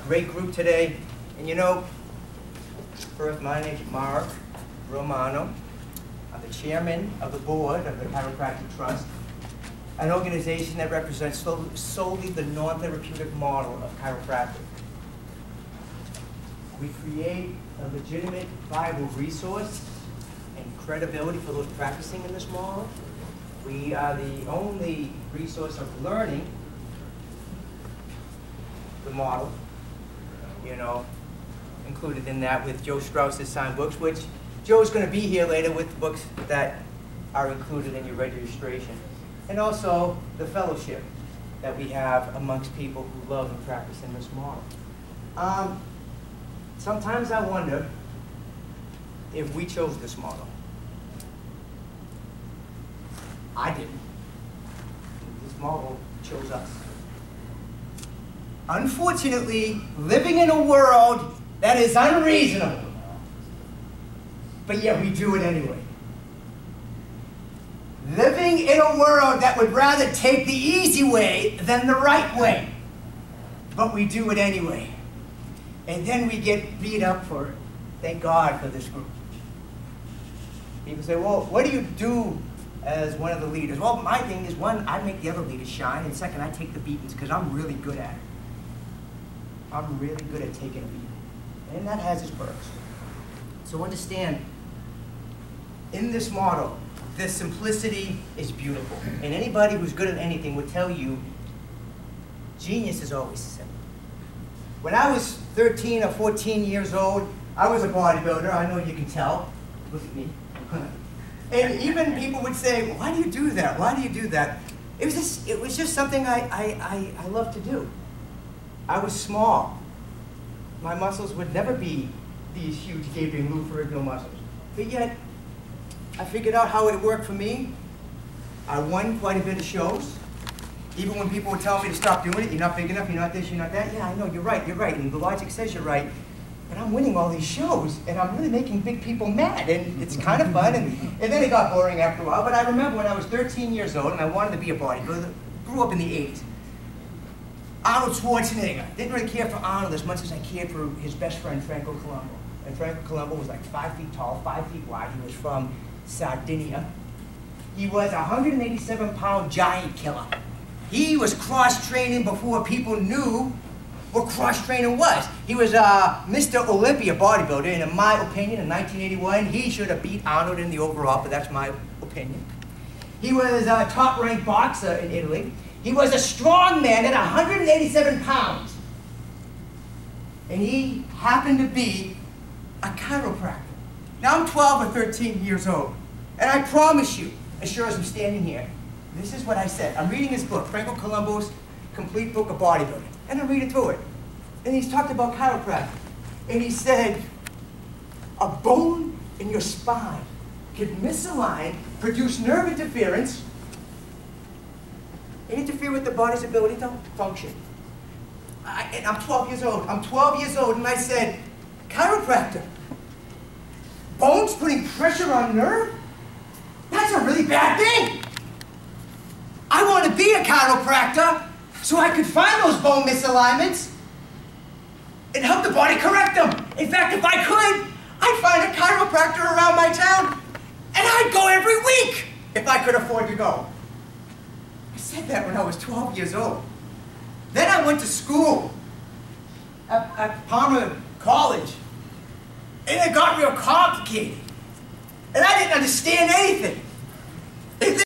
Great group today. And you know, first, my name is Mark Romano. I'm the chairman of the board of the Chiropractic Trust, an organization that represents solely the non-therapeutic model of chiropractic. We create a legitimate, viable resource and credibility for those practicing in this model. We are the only resource of learning the model, you know, included in that with Joe Strauss's signed books, which Joe's going to be here later with books that are included in your registration. And also the fellowship that we have amongst people who love and practice in this model. Sometimes I wonder if we chose this model. I didn't. This model chose us. Unfortunately, living in a world that is unreasonable, but yet we do it anyway. Living in a world that would rather take the easy way than the right way, but we do it anyway. And then we get beat up for it. Thank God for this group. People say, well, what do you do as one of the leaders? Well, my thing is, one, I make the other leaders shine, and second, I take the beatings because I'm really good at it. I'm really good at taking a beating. And that has its perks. So understand, in this model, the simplicity is beautiful. And anybody who's good at anything would tell you, genius is always simple. When I was 13 or 14 years old, I was a bodybuilder. I know you can tell. Look at me. And even people would say, well, why do you do that? Why do you do that? It was just something I love to do. I was small. My muscles would never be these huge gaping lubrical muscles. But yet, I figured out how it worked for me. I won quite a bit of shows. Even when people would tell me to stop doing it, you're not big enough, you're not this, you're not that. Yeah, I know, you're right, and the logic says you're right. But I'm winning all these shows, and I'm really making big people mad, and it's kind of fun, and then it got boring after a while. But I remember when I was 13 years old, and I wanted to be a bodybuilder, grew up in the 80s. Arnold Schwarzenegger. Didn't really care for Arnold as much as I cared for his best friend, Franco Colombo. And Franco Colombo was like 5 feet tall, 5 feet wide. He was from Sardinia. He was a 187-pound giant killer. He was cross-training before people knew what cross-training was. He was Mr. Olympia bodybuilder, and in my opinion, in 1981, he should have beat Arnold in the overall, but that's my opinion. He was a top-ranked boxer in Italy. He was a strong man at 187 pounds. And he happened to be a chiropractor. Now I'm 12 or 13 years old. And I promise you, as sure as I'm standing here, this is what I said. I'm reading his book, Franco Colombo's Complete Book of Bodybuilding. And I'm reading through it. And he's talked about chiropractic. And he said, a bone in your spine can misalign, produce nerve interference, interfere with the body's ability to function. And I'm 12 years old. I'm 12 years old, and I said, chiropractor, bones putting pressure on nerve? That's a really bad thing. I want to be a chiropractor so I could find those bone misalignments and help the body correct them. In fact, if I could, I'd find a chiropractor around my town, and I'd go every week if I could afford to go. I said that when I was 12 years old. Then I went to school at Palmer College, and it got real complicated. And I didn't understand anything.